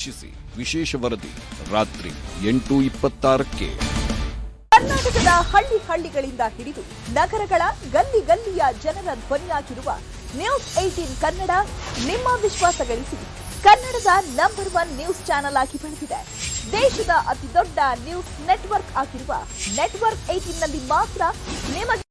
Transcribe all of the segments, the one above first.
ವೀಕ್ಷಿಸಿ ವಿಶೇಷ ವರದಿ ರಾತ್ರಿ 8:26ಕ್ಕೆ. ಕರ್ನಾಟಕದ ಹಳ್ಳಿಗಳಿಂದ ಹಿಡಿದು ನಗರಗಳ ಗಲ್ಲಿಯ ಜನರ ಧ್ವನಿಯಾಗಿರುವ ನ್ಯೂಸ್ 18 ಕನ್ನಡ ನಿಮ್ಮ ವಿಶ್ವಾಸ ಗಳಿಸಿ ಕನ್ನಡದ ನಂಬರ್ 1 ನ್ಯೂಸ್ ಚಾನೆಲ್ ಆಗಿ ಬೆಳೆದಿದೆ. ದೇಶದ ಅತಿ ದೊಡ್ಡ ನ್ಯೂಸ್ ನೆಟ್ವರ್ಕ್ ಆಗಿರುವ ನೆಟ್ವರ್ಕ್ 18 ನಲ್ಲಿ ಮಾತ್ರ ನಿಮಗೆ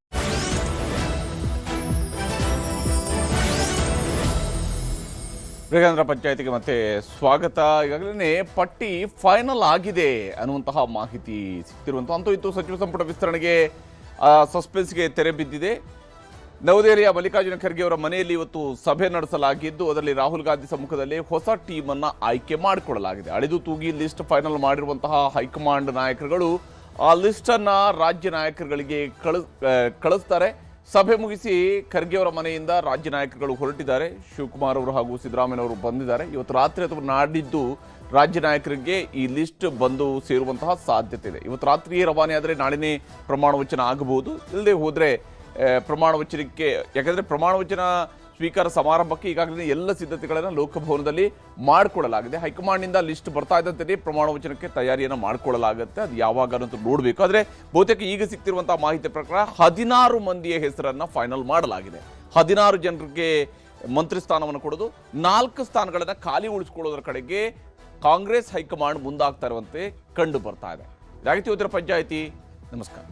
ರೇಗಾಂಧ್ರ ಪಂಚಾಯತಿಗೆ ಮತ್ತೆ ಸ್ವಾಗತ. ಈಗಾಗಲೇ ಪಟ್ಟಿ ಫೈನಲ್ ಆಗಿದೆ ಅನ್ನುವಂತಹ ಮಾಹಿತಿ ಸಿಗ್ತಿರುವಂತಹ ಅಂತೂ ಇತ್ತು. ಸಚಿವ ಸಂಪುಟ ವಿಸ್ತರಣೆಗೆ ಸಸ್ಪೆನ್ಸ್ಗೆ ತೆರೆ ಬಿದ್ದಿದೆ. ನವದೆಹಲಿಯ ಮಲ್ಲಿಕಾರ್ಜುನ ಖರ್ಗೆ ಅವರ ಮನೆಯಲ್ಲಿ ಇವತ್ತು ಸಭೆ ನಡೆಸಲಾಗಿದ್ದು ಅದರಲ್ಲಿ ರಾಹುಲ್ ಗಾಂಧಿ ಸಮ್ಮುಖದಲ್ಲಿ ಹೊಸ ಟೀಮ್ ಅನ್ನ ಆಯ್ಕೆ ಮಾಡಿಕೊಳ್ಳಲಾಗಿದೆ. ಅಳೆದು ತೂಗಿ ಲಿಸ್ಟ್ ಫೈನಲ್ ಮಾಡಿರುವಂತಹ ಹೈಕಮಾಂಡ್ ನಾಯಕರುಗಳು ಆ ಲಿಸ್ಟ್ ಅನ್ನ ರಾಜ್ಯ ನಾಯಕರುಗಳಿಗೆ ಕಳಿಸ್ತಾರೆ. ಸಭೆ ಮುಗಿಸಿ ಖರ್ಗೆ ಅವರ ಮನೆಯಿಂದ ರಾಜ್ಯ ನಾಯಕರುಗಳು ಹೊರಟಿದ್ದಾರೆ. ಶಿವಕುಮಾರ್ ಅವರು ಹಾಗೂ ಸಿದ್ದರಾಮಯ್ಯ ಅವರು ಬಂದಿದ್ದಾರೆ. ಇವತ್ತು ರಾತ್ರಿ ಅಥವಾ ನಾಡಿದ್ದು ರಾಜ್ಯ ನಾಯಕರಿಗೆ ಈ ಲಿಸ್ಟ್ ಬಂದು ಸೇರುವಂತಹ ಸಾಧ್ಯತೆ ಇದೆ. ಇವತ್ತು ರಾತ್ರಿಯೇ ರವಾನೆ ಆದರೆ ನಾಳೆನೇ ಪ್ರಮಾಣ ವಚನ ಆಗಬಹುದು. ಇಲ್ಲದೆ ಹೋದರೆ ಪ್ರಮಾಣ ವಚನಕ್ಕೆ, ಯಾಕಂದರೆ ಪ್ರಮಾಣ ವಚನ ಸ್ವೀಕಾರ ಸಮಾರಂಭಕ್ಕೆ ಈಗಾಗಲೇ ಎಲ್ಲ ಸಿದ್ಧತೆಗಳನ್ನು ಲೋಕಭವನದಲ್ಲಿ ಮಾಡಿಕೊಳ್ಳಲಾಗಿದೆ. ಹೈಕಮಾಂಡ್ನಿಂದ ಲಿಸ್ಟ್ ಬರ್ತಾ ಇದ್ದಂತೆ ಪ್ರಮಾಣ ವಚನಕ್ಕೆ ತಯಾರಿಯನ್ನು ಮಾಡಿಕೊಳ್ಳಲಾಗುತ್ತೆ. ಅದು ಯಾವಾಗ ಅಂತ ನೋಡಬೇಕು. ಆದರೆ ಬಹುತೇಕ ಈಗ ಸಿಗ್ತಿರುವಂತಹ ಮಾಹಿತಿ ಪ್ರಕಾರ 16 ಮಂದಿಯ ಹೆಸರನ್ನು ಫೈನಲ್ ಮಾಡಲಾಗಿದೆ. 16 ಜನರಿಗೆ ಮಂತ್ರಿ ಸ್ಥಾನವನ್ನು ಕೊಡೋದು, 4 ಸ್ಥಾನಗಳನ್ನು ಖಾಲಿ ಉಳಿಸಿಕೊಳ್ಳೋದ್ರ ಕಡೆಗೆ ಕಾಂಗ್ರೆಸ್ ಹೈಕಮಾಂಡ್ ಮುಂದಾಗ್ತಾ ಇರುವಂತೆ ಕಂಡು ಬರ್ತಾ ಇದೆ. ಇದಾಗಿತ್ತು ಇವತ್ತಿನ ಪಂಚಾಯಿತಿ. ನಮಸ್ಕಾರ.